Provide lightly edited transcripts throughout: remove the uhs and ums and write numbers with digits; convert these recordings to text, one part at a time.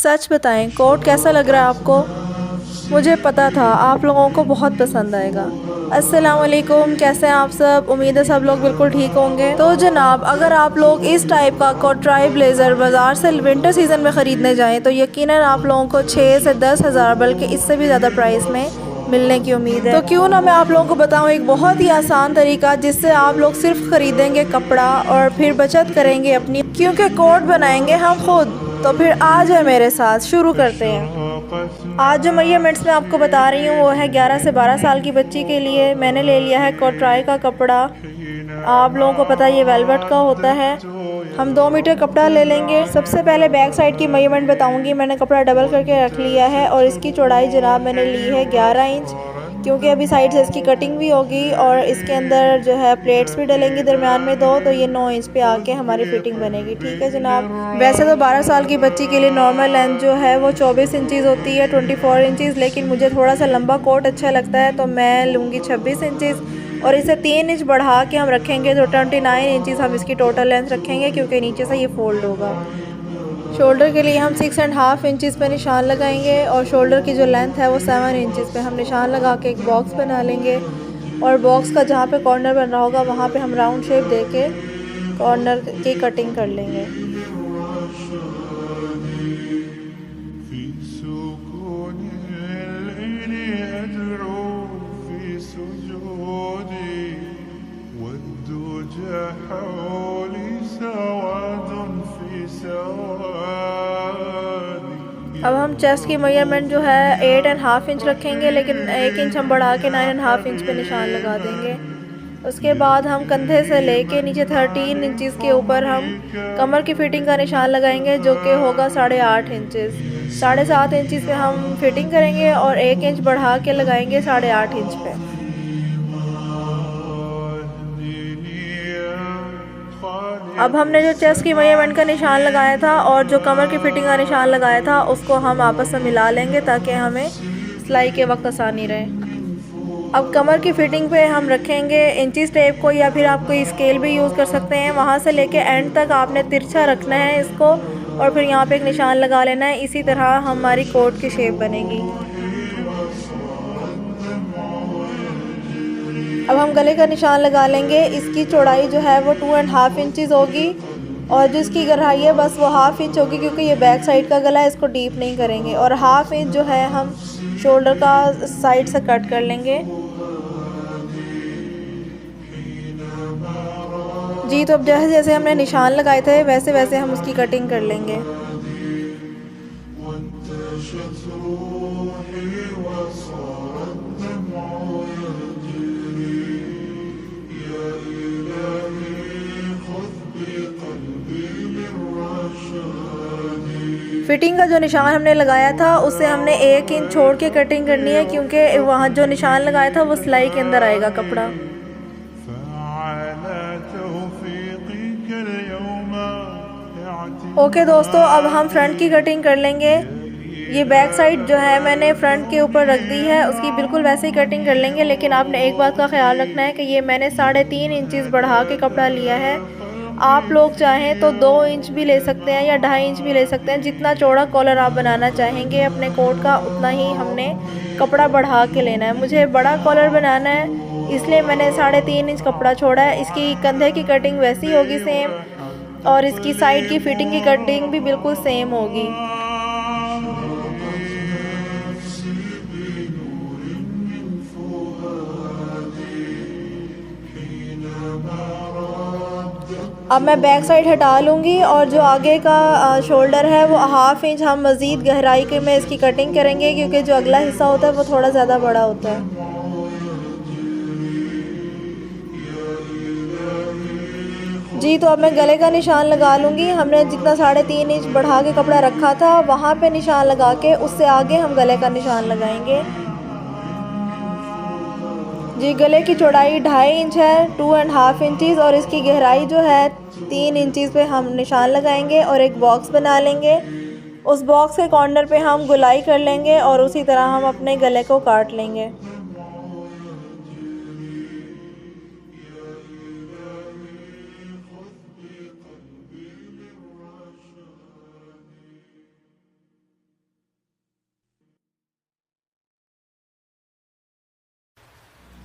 सच बताएं, कोट कैसा लग रहा है आपको? मुझे पता था आप लोगों को बहुत पसंद आएगा। अस्सलाम वालेकुम, कैसे हैं आप सब? उम्मीद है सब लोग बिल्कुल ठीक होंगे। तो जनाब, अगर आप लोग इस टाइप का कोटराई ब्लेज़र बाज़ार से विंटर सीज़न में ख़रीदने जाएं तो यकीनन आप लोगों को 6 से 10 हज़ार बल्कि इससे भी ज़्यादा प्राइस में मिलने की उम्मीद है। तो क्यों ना मैं आप लोगों को बताऊं एक बहुत ही आसान तरीका जिससे आप लोग सिर्फ ख़रीदेंगे कपड़ा और फिर बचत करेंगे अपनी, क्योंकि कोट बनाएंगे हम खुद। तो फिर आ जाए मेरे साथ, शुरू करते हैं। आज जो मेजरमेंट्स मैं आपको बता रही हूँ वो है 11 से 12 साल की बच्ची के लिए। मैंने ले लिया है कोटराई का कपड़ा। आप लोगों को पता है ये वेलवेट का होता है। हम 2 मीटर कपड़ा ले लेंगे। सबसे पहले बैक साइड की मेजरमेंट बताऊंगी। मैंने कपड़ा डबल करके रख लिया है और इसकी चौड़ाई जनाब मैंने ली है 11 इंच, क्योंकि अभी साइड से इसकी कटिंग भी होगी और इसके अंदर जो है प्लेट्स भी डलेंगी दरम्यान में 2, तो ये 9 इंच पे आके हमारी फिटिंग बनेगी। ठीक है जनाब। वैसे तो 12 साल की बच्ची के लिए नॉर्मल लेंथ जो है वो 24 इंचज़ होती है, 24 इंचज़, लेकिन मुझे थोड़ा सा लंबा कोट अच्छा लगता है तो मैं लूँगी 26 इंचज़ और इसे 3 इंच बढ़ा के हम रखेंगे तो 29 इंचज़ हम इसकी टोटल लेंथ रखेंगे, क्योंकि नीचे से ये फोल्ड होगा। शोल्डर के लिए हम 6.5 इंचज़ पे निशान लगाएंगे और शोल्डर की जो लेंथ है वो 7 इंचज़ पे हम निशान लगा के एक बॉक्स बना लेंगे और बॉक्स का जहाँ पे कॉर्नर बन रहा होगा वहाँ पे हम राउंड शेप दे के कॉर्नर की कटिंग कर लेंगे। अब हम चेस्ट की मेजरमेंट जो है 8.5 इंच रखेंगे, लेकिन 1 इंच हम बढ़ा के 9.5 इंच पे निशान लगा देंगे। उसके बाद हम कंधे से लेके नीचे 13 इंचज़ के ऊपर हम कमर की फिटिंग का निशान लगाएंगे, जो कि होगा 8.5 इंचज़। 7.5 इंचज़ पे हम फिटिंग करेंगे और 1 इंच बढ़ा के लगाएंगे 8.5 इंच पे। अब हमने जो चेस्ट की मेजरमेंट का निशान लगाया था और जो कमर की फिटिंग का निशान लगाया था उसको हम आपस में मिला लेंगे ताकि हमें सिलाई के वक्त आसानी रहे। अब कमर की फिटिंग पे हम रखेंगे इंचीज़ टेप को, या फिर आप कोई स्केल भी यूज़ कर सकते हैं। वहाँ से लेके एंड तक आपने तिरछा रखना है इसको और फिर यहाँ पे एक निशान लगा लेना है। इसी तरह हमारी कोट की शेप बनेगी। अब हम गले का निशान लगा लेंगे। इसकी चौड़ाई जो है वो 2.5 इंचज़ होगी और जो इसकी गहराई है बस वो 1/2 इंच होगी, क्योंकि ये बैक साइड का गला है, इसको डीप नहीं करेंगे। और 1/2 इंच जो है हम शोल्डर का साइड से कट कर लेंगे। जी, तो अब जैसे जैसे हमने निशान लगाए थे वैसे वैसे हम उसकी कटिंग कर लेंगे। फिटिंग का जो निशान हमने लगाया था उससे हमने 1 इंच छोड़ के कटिंग करनी है, क्योंकि वहाँ जो निशान लगाया था वो सिलाई के अंदर आएगा कपड़ा। ओके दोस्तों, अब हम फ्रंट की कटिंग कर लेंगे। ये बैक साइड जो है मैंने फ्रंट के ऊपर रख दी है, उसकी बिल्कुल वैसे ही कटिंग कर लेंगे, लेकिन आपने एक बात का ख्याल रखना है कि ये मैंने 3.5 इंचज़ बढ़ा के कपड़ा लिया है। आप लोग चाहें तो 2 इंच भी ले सकते हैं या 2.5 इंच भी ले सकते हैं। जितना चौड़ा कॉलर आप बनाना चाहेंगे अपने कोट का उतना ही हमने कपड़ा बढ़ा के लेना है। मुझे बड़ा कॉलर बनाना है इसलिए मैंने 3.5 इंच कपड़ा छोड़ा है। इसकी कंधे की कटिंग वैसी होगी सेम और इसकी साइड की फिटिंग की कटिंग भी बिल्कुल सेम होगी। अब मैं बैक साइड हटा लूँगी और जो आगे का शोल्डर है वो 1/2 इंच हम मज़ीद गहराई के में इसकी कटिंग करेंगे, क्योंकि जो अगला हिस्सा होता है वो थोड़ा ज़्यादा बड़ा होता है। जी, तो अब मैं गले का निशान लगा लूँगी। हमने जितना 3.5 इंच बढ़ा के कपड़ा रखा था वहाँ पे निशान लगा के उससे आगे हम गले का निशान लगाएंगे। जी, गले की चौड़ाई 2.5 इंच है, 2.5 इंचज़, और इसकी गहराई जो है 3 इंचज़ पे हम निशान लगाएंगे और एक बॉक्स बना लेंगे। उस बॉक्स के कॉर्नर पे हम गुलाई कर लेंगे और उसी तरह हम अपने गले को काट लेंगे।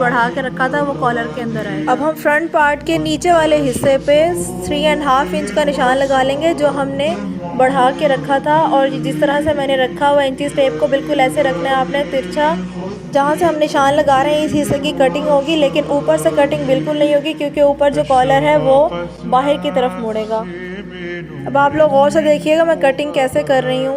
बढ़ा के रखा था वो कॉलर के अंदर आएगा। अब हम फ्रंट पार्ट के नीचे वाले हिस्से पे 3.5 इंच का निशान लगा लेंगे जो हमने बढ़ा के रखा था। और जिस तरह से मैंने रखा हुआ इंचेस टेप को बिल्कुल ऐसे रखना है आपने, तिरछा जहाँ से हम निशान लगा रहे हैं इस हिस्से की कटिंग होगी, लेकिन ऊपर से कटिंग बिल्कुल नहीं होगी क्योंकि ऊपर जो कॉलर है वो बाहर की तरफ मुड़ेगा। अब आप लोग गौर से देखिएगा मैं कटिंग कैसे कर रही हूँ।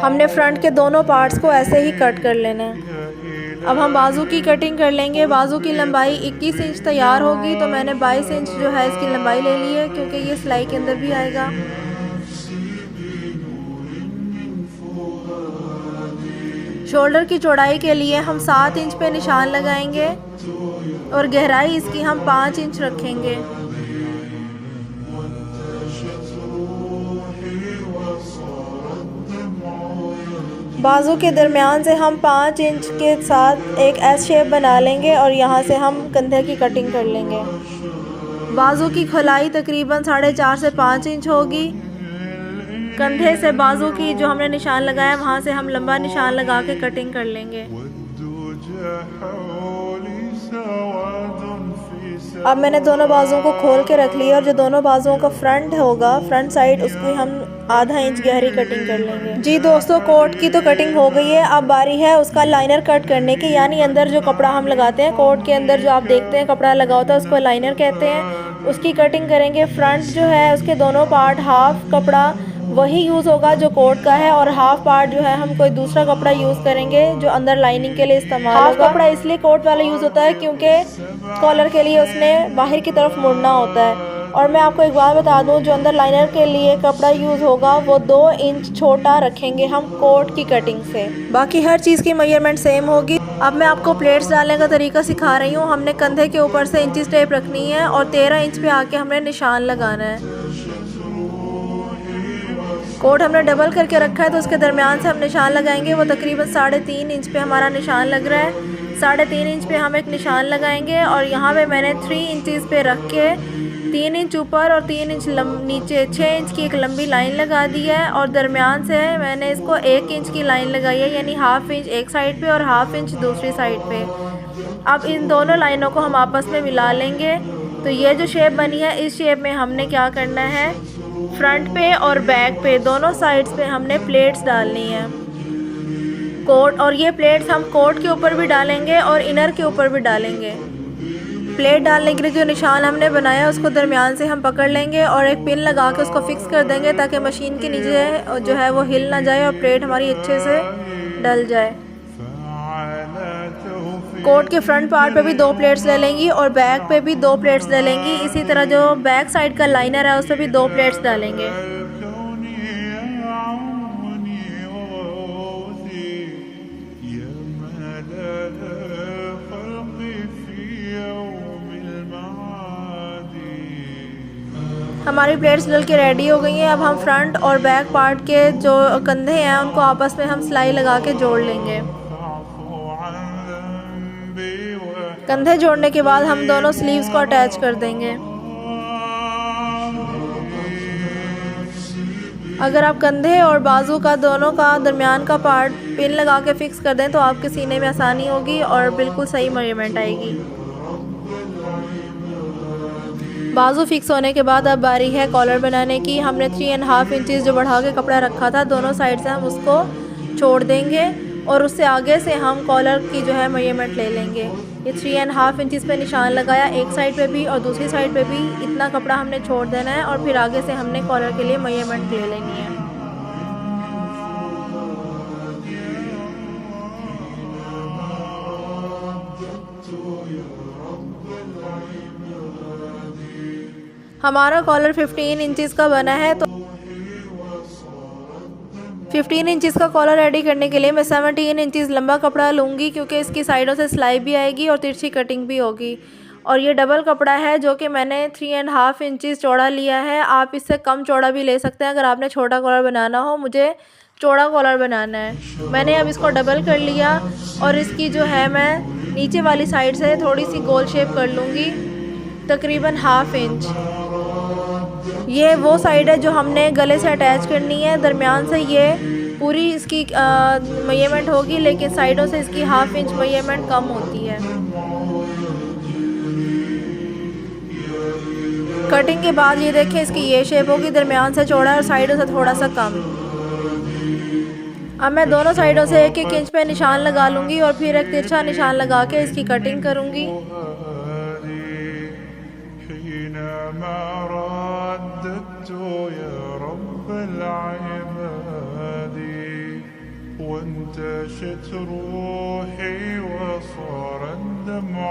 हमने फ्रंट के दोनों पार्ट्स को ऐसे ही कट कर लेना है। अब हम बाजू की कटिंग कर लेंगे। बाजू की लंबाई 21 इंच तैयार होगी, तो मैंने 22 इंच जो है इसकी लंबाई ले ली है क्योंकि ये सिलाई के अंदर भी आएगा। शोल्डर की चौड़ाई के लिए हम 7 इंच पे निशान लगाएंगे और गहराई इसकी हम 5 इंच रखेंगे। बाजू के दरमियान से हम 5 इंच के साथ एक एस शेप बना लेंगे और यहाँ से हम कंधे की कटिंग कर लेंगे। बाजू की खुलाई तकरीबन 4.5 से 5 इंच होगी। कंधे से बाजू की जो हमने निशान लगाया वहाँ से हम लंबा निशान लगा के कटिंग कर लेंगे। अब मैंने दोनों बाजुओं को खोल के रख लिया और जो दोनों बाजुओं का फ्रंट होगा, फ्रंट साइड, उसकी हम आधा इंच गहरी कटिंग कर लेंगे। जी दोस्तों, कोट की तो कटिंग हो गई है। अब बारी है उसका लाइनर कट करने की, यानी अंदर जो कपड़ा हम लगाते हैं, कोट के अंदर जो आप देखते हैं कपड़ा लगा होता है उसको लाइनर कहते हैं। उसकी कटिंग करेंगे। फ्रंट जो है उसके दोनों पार्ट हाफ कपड़ा वही यूज़ होगा जो कोट का है और हाफ पार्ट जो है हम कोई दूसरा कपड़ा यूज़ करेंगे जो अंदर लाइनिंग के लिए इस्तेमाल होगा। हाफ कपड़ा इसलिए कोट वाला यूज़ होता है क्योंकि कॉलर के लिए उसने बाहर की तरफ मुड़ना होता है। और मैं आपको एक बात बता दूं, जो अंदर लाइनर के लिए कपड़ा यूज़ होगा वो 2 इंच छोटा रखेंगे हम कोट की कटिंग से। बाकी हर चीज़ की मेजरमेंट सेम होगी। अब मैं आपको प्लेट्स डालने का तरीका सिखा रही हूँ। हमने कंधे के ऊपर से इंची टेप रखनी है और 13 इंच पे आके हमने निशान लगाना है। कोट हमने डबल करके रखा है तो उसके दरमियान से हम निशान लगाएंगे। वो तकरीबन 3.5 इंच पे हमारा निशान लग रहा है। 3.5 इंच पे हम एक निशान लगाएंगे और यहाँ पे मैंने 3 इंचेस पे रख के 3 इंच ऊपर और 3 इंच नीचे 6 इंच की एक लंबी लाइन लगा दी है और दरमियान से मैंने इसको 1 इंच की लाइन लगाई है, यानी हाफ इंच एक साइड पे और हाफ इंच दूसरी साइड पे। अब इन दोनों लाइनों को हम आपस में मिला लेंगे। तो ये जो शेप बनी है, इस शेप में हमने क्या करना है, फ्रंट पे और बैक पे दोनों साइड्स पे हमने प्लेट्स डालनी है कोट, और ये प्लेट्स हम कोट के ऊपर भी डालेंगे और इनर के ऊपर भी डालेंगे। प्लेट डालने के लिए जो निशान हमने बनाया उसको दरमियान से हम पकड़ लेंगे और एक पिन लगा के उसको फिक्स कर देंगे ताकि मशीन के नीचे जो है वो हिल ना जाए और प्लेट हमारी अच्छे से डल जाए। कोट के फ्रंट पार्ट पे भी 2 प्लेट्स ले लेंगी और बैक पे भी 2 प्लेट्स ले लेंगी। इसी तरह जो बैक साइड का लाइनर है उस पर भी 2 प्लेट्स डालेंगे। हमारी प्लेट्स डल के रेडी हो गई हैं। अब हम फ्रंट और बैक पार्ट के जो कंधे हैं उनको आपस में हम सिलाई लगा के जोड़ लेंगे। कंधे जोड़ने के बाद हम दोनों स्लीव्स को अटैच कर देंगे। अगर आप कंधे और बाजू का दोनों का दरमियान का पार्ट पिन लगा के फिक्स कर दें तो आपके सीने में आसानी होगी और बिल्कुल सही मेजरमेंट आएगी। बाजू फिक्स होने के बाद अब बारी है कॉलर बनाने की। हमने 3.5 इंचेस जो बढ़ा के कपड़ा रखा था दोनों साइड से हम उसको छोड़ देंगे और उससे आगे से हम कॉलर की जो है मेजरमेंट ले लेंगे। ये 3.5 इंचेस पे निशान लगाया एक साइड पे भी और दूसरी साइड पे भी इतना कपड़ा हमने छोड़ देना है और फिर आगे से हमने कॉलर के लिए मेजरमेंट ले लेनी है। हमारा कॉलर 15 इंचेस का बना है, तो 15 इंचेस का कॉलर रेडी करने के लिए मैं 17 इंचेस लंबा कपड़ा लूँगी क्योंकि इसकी साइडों से सिलाई भी आएगी और तिरछी कटिंग भी होगी। और ये डबल कपड़ा है जो कि मैंने 3.5 इंचज़ चौड़ा लिया है। आप इससे कम चौड़ा भी ले सकते हैं अगर आपने छोटा कॉलर बनाना हो। मुझे चौड़ा कॉलर बनाना है। मैंने अब इसको डबल कर लिया और इसकी जो है मैं नीचे वाली साइड से थोड़ी सी गोल शेप कर लूँगी, तकरीबन 1/2 इंच। ये वो साइड है जो हमने गले से अटैच करनी है। दरमियान से ये पूरी इसकी मेजरमेंट होगी, लेकिन साइडों से इसकी 1/2 इंच मेजरमेंट कम होती है। कटिंग के बाद ये देखें इसकी ये शेप होगी, दरमियान से चौड़ा और साइडों से थोड़ा सा कम। अब मैं दोनों साइडों से 1-1 इंच पे निशान लगा लूँगी और फिर एक तिरछा निशान लगा के इसकी कटिंग करूँगी।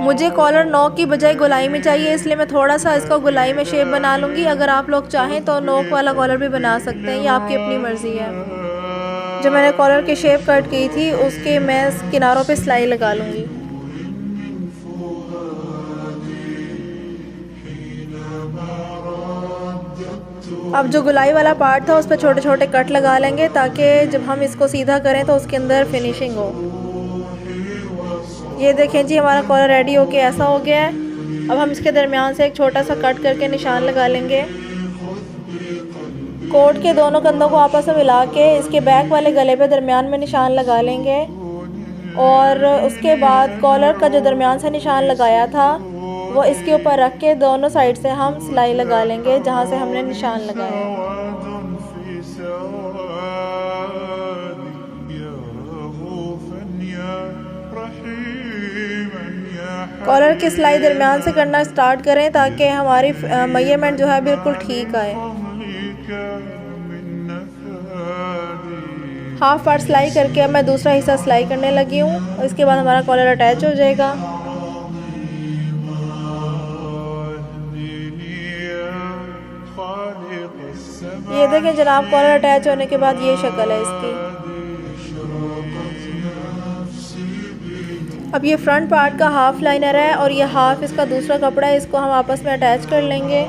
मुझे कॉलर नोक की बजाय गोलाई में चाहिए, इसलिए मैं थोड़ा सा इसको गोलाई में शेप बना लूँगी। अगर आप लोग चाहें तो नोक वाला कॉलर भी बना सकते हैं, ये आपकी अपनी मर्ज़ी है। जो मैंने कॉलर की शेप कट की थी उसके मैं किनारों पे सिलाई लगा लूँगी। अब जो गुलाई वाला पार्ट था उस पर छोटे छोटे कट लगा लेंगे ताकि जब हम इसको सीधा करें तो उसके अंदर फिनिशिंग हो। ये देखें जी, हमारा कॉलर रेडी होके ऐसा हो गया है। अब हम इसके दरमियान से एक छोटा सा कट करके निशान लगा लेंगे। कोट के दोनों कंधों को आपस में मिला के इसके बैक वाले गले पे दरमियान में निशान लगा लेंगे और उसके बाद कॉलर का जो दरमियान से निशान लगाया था वो इसके ऊपर रख के दोनों साइड से हम सिलाई लगा लेंगे जहाँ से हमने निशान लगाया। कॉलर की सिलाई दरमियान से करना स्टार्ट करें ताकि हमारी मेजरमेंट जो है बिल्कुल ठीक आए। 1/2 पार्ट सिलाई करके अब मैं दूसरा हिस्सा सिलाई करने लगी हूँ। इसके बाद हमारा कॉलर अटैच हो जाएगा। ये देखें जनाब, कॉलर अटैच होने के बाद ये शक्ल है इसकी। अब ये फ्रंट पार्ट का हाफ लाइनर है और ये हाफ इसका दूसरा कपड़ा है, इसको हम आपस में अटैच कर लेंगे।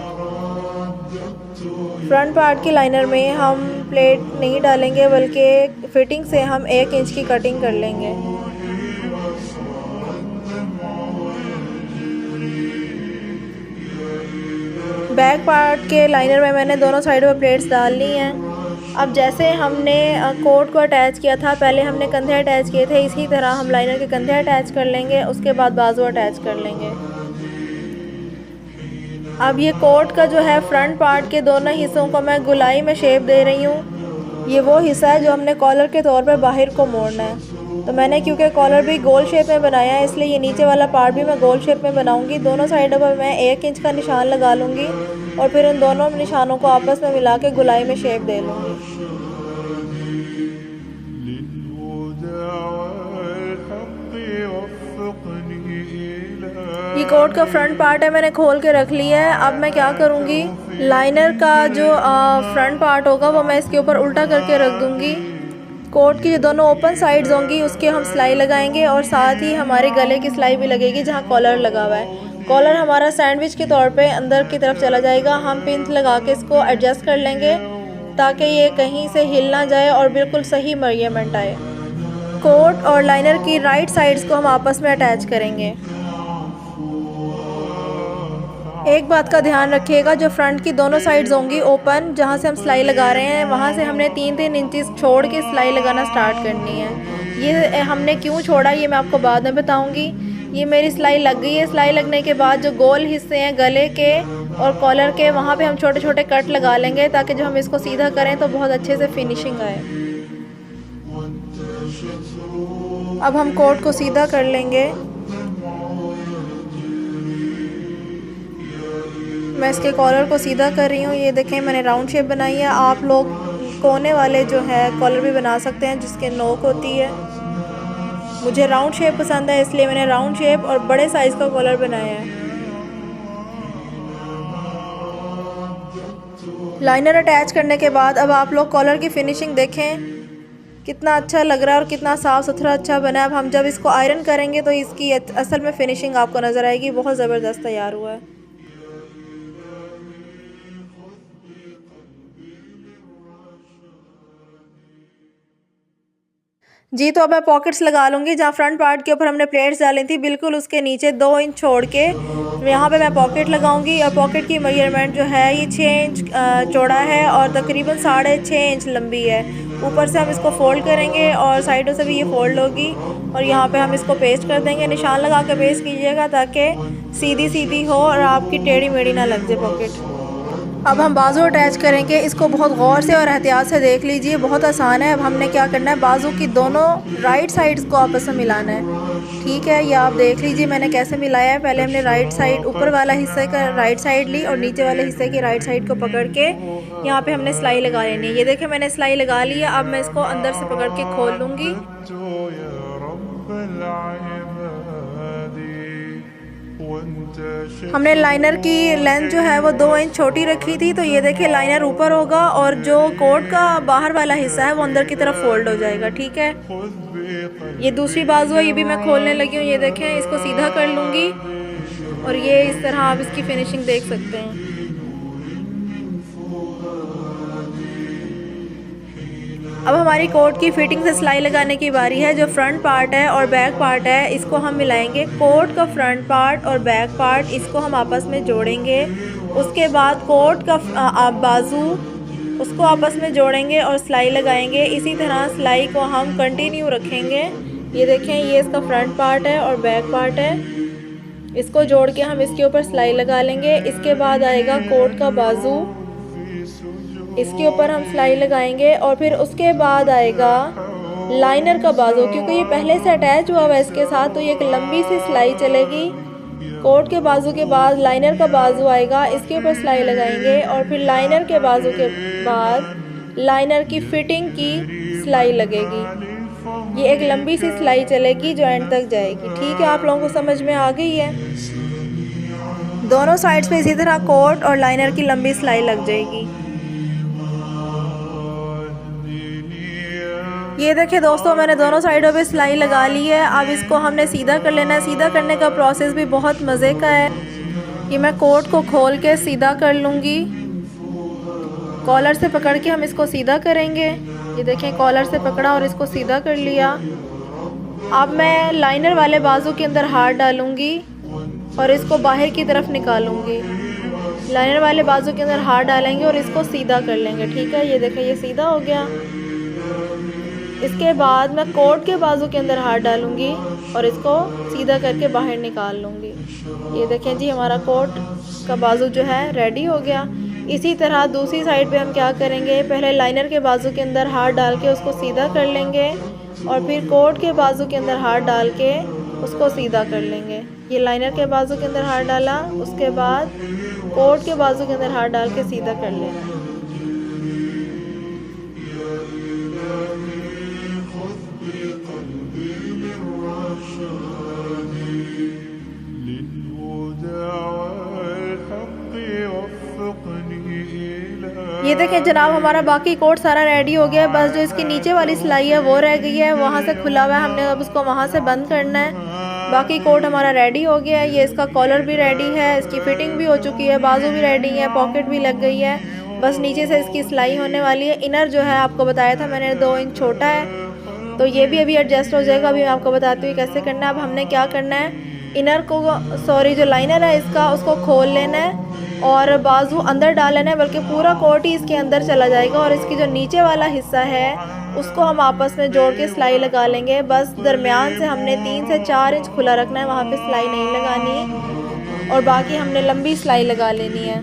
फ्रंट पार्ट के लाइनर में हम प्लेट नहीं डालेंगे बल्कि फिटिंग से हम 1 इंच की कटिंग कर लेंगे। बैक पार्ट के लाइनर में मैंने दोनों साइडों पर प्लेट्स डाल ली हैं। अब जैसे हमने कोट को अटैच किया था, पहले हमने कंधे अटैच किए थे, इसी तरह हम लाइनर के कंधे अटैच कर लेंगे, उसके बाद बाजू अटैच कर लेंगे। अब ये कोट का जो है फ्रंट पार्ट के दोनों हिस्सों को मैं गुलाई में शेप दे रही हूँ। ये वो हिस्सा है जो हमने कॉलर के तौर पर बाहर को मोड़ना है। तो मैंने क्योंकि कॉलर भी गोल शेप में बनाया है इसलिए ये नीचे वाला पार्ट भी मैं गोल शेप में बनाऊंगी। दोनों साइडों पर मैं 1 इंच का निशान लगा लूँगी और फिर उन दोनों निशानों को आपस में मिला के गुलाई में शेप दे लूँगी। ये कोट का फ्रंट पार्ट है, मैंने खोल के रख लिया है। अब मैं क्या करूँगी, लाइनर का जो फ्रंट पार्ट होगा वो मैं इसके ऊपर उल्टा करके रख दूँगी। कोट की जो दोनों ओपन साइड्स होंगी उसके हम सिलाई लगाएंगे और साथ ही हमारे गले की सिलाई भी लगेगी जहाँ कॉलर लगा हुआ है। कॉलर हमारा सैंडविच के तौर पे अंदर की तरफ चला जाएगा। हम पिन लगा के इसको एडजस्ट कर लेंगे ताकि ये कहीं से हिल ना जाए और बिल्कुल सही मेजरमेंट आए। कोट और लाइनर की राइट साइड्स को हम आपस में अटैच करेंगे। एक बात का ध्यान रखिएगा, जो फ्रंट की दोनों साइड्स होंगी ओपन, जहाँ से हम सिलाई लगा रहे हैं वहाँ से हमने 3-3 इंचेस छोड़ के सिलाई लगाना स्टार्ट करनी है। ये हमने क्यों छोड़ा ये मैं आपको बाद में बताऊँगी। ये मेरी सिलाई लग गई है। सिलाई लगने के बाद जो गोल हिस्से हैं गले के और कॉलर के, वहाँ पे हम छोटे छोटे कट लगा लेंगे ताकि जब हम इसको सीधा करें तो बहुत अच्छे से फिनिशिंग आए। अब हम कोट को सीधा कर लेंगे। मैं इसके कॉलर को सीधा कर रही हूँ। ये देखें मैंने राउंड शेप बनाई है। आप लोग कोने वाले जो है कॉलर भी बना सकते हैं जिसके नोक होती है। मुझे राउंड शेप पसंद है इसलिए मैंने राउंड शेप और बड़े साइज़ का कॉलर बनाया है। लाइनर अटैच करने के बाद अब आप लोग कॉलर की फिनिशिंग देखें कितना अच्छा लग रहा है और कितना साफ़ सुथरा अच्छा बना है। अब हम जब इसको आयरन करेंगे तो इसकी असल में फिनिशिंग आपको नज़र आएगी। बहुत ज़बरदस्त तैयार हुआ है। जी, तो अब मैं पॉकेट्स लगा लूँगी। जहाँ फ्रंट पार्ट के ऊपर हमने प्लेट्स डाली थी बिल्कुल उसके नीचे 2 इंच छोड़ के यहाँ पे मैं पॉकेट लगाऊंगी। और पॉकेट की मेजरमेंट जो है ये 6 इंच चौड़ा है और तकरीबन 6.5 इंच लंबी है। ऊपर से हम इसको फोल्ड करेंगे और साइडों से भी ये फोल्ड होगी और यहाँ पे हम इसको पेस्ट कर देंगे। निशान लगा के पेस्ट कीजिएगा ताकि सीधी सीधी हो और आपकी टेढ़ी मेढ़ी ना लग जाए पॉकेट। अब हम बाजू अटैच करेंगे। इसको बहुत गौर से और एहतियात से देख लीजिए, बहुत आसान है। अब हमने क्या करना है, बाजू की दोनों राइट साइड्स को आपस में मिलाना है। ठीक है, ये आप देख लीजिए मैंने कैसे मिलाया है। पहले हमने राइट साइड ऊपर वाला हिस्से का राइट साइड ली और नीचे वाले हिस्से की राइट साइड को पकड़ के यहाँ पे हमने सिलाई लगा लेनी है। ये देखिए मैंने सिलाई लगा ली है। अब मैं इसको अंदर से पकड़ के खोल लूँगी। हमने लाइनर की लेंथ जो है वो 2 इंच छोटी रखी थी, तो ये देखिए लाइनर ऊपर होगा और जो कोट का बाहर वाला हिस्सा है वो अंदर की तरफ फोल्ड हो जाएगा। ठीक है, ये दूसरी बाजू है, ये भी मैं खोलने लगी हूँ। ये देखें, इसको सीधा कर लूँगी और ये इस तरह आप इसकी फिनिशिंग देख सकते हैं। अब हमारी कोट की फिटिंग से सिलाई लगाने की बारी है। जो फ्रंट पार्ट है और बैक पार्ट है इसको हम मिलाएंगे। कोट का फ्रंट पार्ट और बैक पार्ट इसको हम आपस में जोड़ेंगे। उसके बाद कोट का बाजू उसको आपस में जोड़ेंगे और सिलाई लगाएंगे। इसी तरह सिलाई को हम कंटिन्यू रखेंगे। ये देखें, ये इसका फ्रंट पार्ट है और बैक पार्ट है। इसको जोड़ के हम इसके ऊपर सिलाई लगा लेंगे। इसके बाद आएगा कोट का बाजू, इसके ऊपर हम सिलाई लगाएंगे और फिर उसके बाद आएगा लाइनर का बाजू। क्योंकि ये पहले से अटैच हुआ हुआ है इसके साथ, तो ये एक लंबी सी सिलाई चलेगी। कोट के बाजू के बाद लाइनर का बाजू आएगा, इसके ऊपर सिलाई लगाएंगे और फिर लाइनर के बाजू के बाद लाइनर की फिटिंग की सिलाई लगेगी। ये एक लंबी सी सिलाई चलेगी जो एंड तक जाएगी। ठीक है, आप लोगों को समझ में आ गई है। दोनों साइड्स पे इसी तरह कोट और लाइनर की लंबी सिलाई लग जाएगी। ये देखिए दोस्तों, मैंने दोनों साइडों पे सिलाई लगा ली है। अब इसको हमने सीधा कर लेना है। सीधा करने का प्रोसेस भी बहुत मज़े का है। ये मैं कोट को खोल के सीधा कर लूँगी। कॉलर से पकड़ के हम इसको सीधा करेंगे। ये देखें, कॉलर से पकड़ा और इसको सीधा कर लिया। अब मैं लाइनर वाले बाजू के अंदर हाथ डालूँगी और इसको बाहर की तरफ निकालूँगी। लाइनर वाले बाजू के अंदर हाथ डालेंगे और इसको सीधा कर लेंगे। ठीक है, ये देखें, ये सीधा हो गया। इसके बाद मैं कोट के बाजू के अंदर हाथ डालूंगी और इसको सीधा करके बाहर निकाल लूँगी। ये देखें जी, हमारा कोट का बाजू जो है रेडी हो गया। इसी तरह दूसरी साइड पे हम क्या करेंगे, पहले लाइनर के बाजू के अंदर हाथ डाल के उसको सीधा कर लेंगे और फिर कोट के बाजू के अंदर हाथ डाल के उसको सीधा कर लेंगे। ये लाइनर के बाजू के अंदर हाथ डाला, उसके बाद कोट के बाजू के अंदर हाथ डाल के सीधा कर लेना। ये देखें जनाब, हमारा बाकी कोट सारा रेडी हो गया है। बस जो इसकी नीचे वाली सिलाई है वो रह गई है, वहाँ से खुला हुआ है। हमने अब उसको वहाँ से बंद करना है। बाकी कोट हमारा रेडी हो गया है। ये इसका कॉलर भी रेडी है, इसकी फिटिंग भी हो चुकी है, बाजू भी रेडी है, पॉकेट भी लग गई है। बस नीचे से इसकी सिलाई होने वाली है। इनर जो है आपको बताया था मैंने 2 इंच छोटा है, तो ये भी अभी एडजस्ट हो जाएगा। अभी मैं आपको बताती हूँ कैसे करना है। अब हमने क्या करना है, इनर को जो लाइनर है इसका उसको खोल लेना है और बाजू अंदर डाल लेना है, बल्कि पूरा कोट ही इसके अंदर चला जाएगा। और इसकी जो नीचे वाला हिस्सा है उसको हम आपस में जोड़ के सिलाई लगा लेंगे। बस दरमियान से हमने 3 से 4 इंच खुला रखना है, वहाँ पे सिलाई नहीं लगानी और बाकी हमने लंबी सिलाई लगा लेनी है।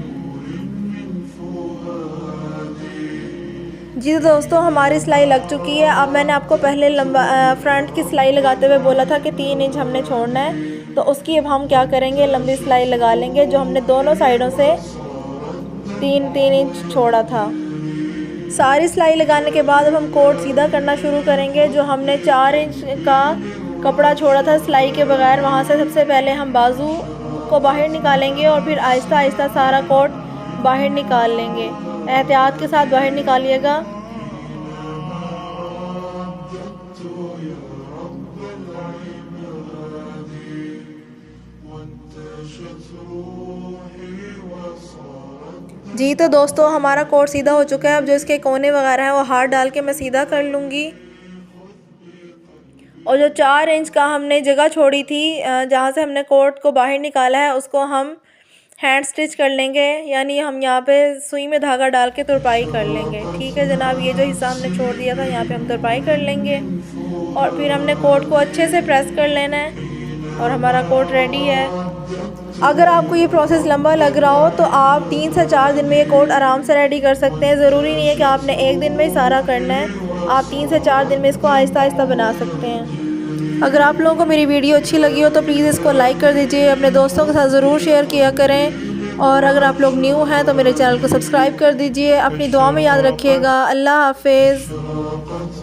जी दोस्तों, हमारी सिलाई लग चुकी है। अब मैंने आपको पहले फ्रंट की सिलाई लगाते हुए बोला था कि 3 इंच हमने छोड़ना है, तो उसकी अब हम क्या करेंगे, लंबी सिलाई लगा लेंगे। जो हमने दोनों साइडों से 3-3 इंच छोड़ा था। सारी सिलाई लगाने के बाद अब हम कोट सीधा करना शुरू करेंगे। जो हमने 4 इंच का कपड़ा छोड़ा था सिलाई के बगैर, वहाँ से सबसे पहले हम बाजू को बाहर निकालेंगे और फिर आहिस्ता आहिस्ता सारा कोट बाहर निकाल लेंगे। एहतियात के साथ बाहर निकालिएगा। जी तो दोस्तों हमारा कोट सीधा हो चुका है। अब जो इसके कोने वगैरह हैं वो हाथ डाल के मैं सीधा कर लूँगी। और जो 4 इंच का हमने जगह छोड़ी थी जहाँ से हमने कोट को बाहर निकाला है, उसको हम हैंड स्टिच कर लेंगे, यानी हम यहाँ पे सुई में धागा डाल के तुरपाई कर लेंगे। ठीक है जनाब, ये जो हिस्सा हमने छोड़ दिया था यहाँ पे हम तुरपाई कर लेंगे और फिर हमने कोट को अच्छे से प्रेस कर लेना है और हमारा कोट रेडी है। अगर आपको ये प्रोसेस लंबा लग रहा हो तो आप 3 से 4 दिन में ये कोट आराम से रेडी कर सकते हैं। ज़रूरी नहीं है कि आपने एक दिन में ही सारा करना है, आप 3 से 4 दिन में इसको आहिस्ता आहिस्ता बना सकते हैं। अगर आप लोगों को मेरी वीडियो अच्छी लगी हो तो प्लीज़ इसको लाइक कर दीजिए, अपने दोस्तों के साथ ज़रूर शेयर किया करें और अगर आप लोग न्यू हैं तो मेरे चैनल को सब्सक्राइब कर दीजिए। अपनी दुआ में याद रखिएगा। अल्लाह हाफिज़।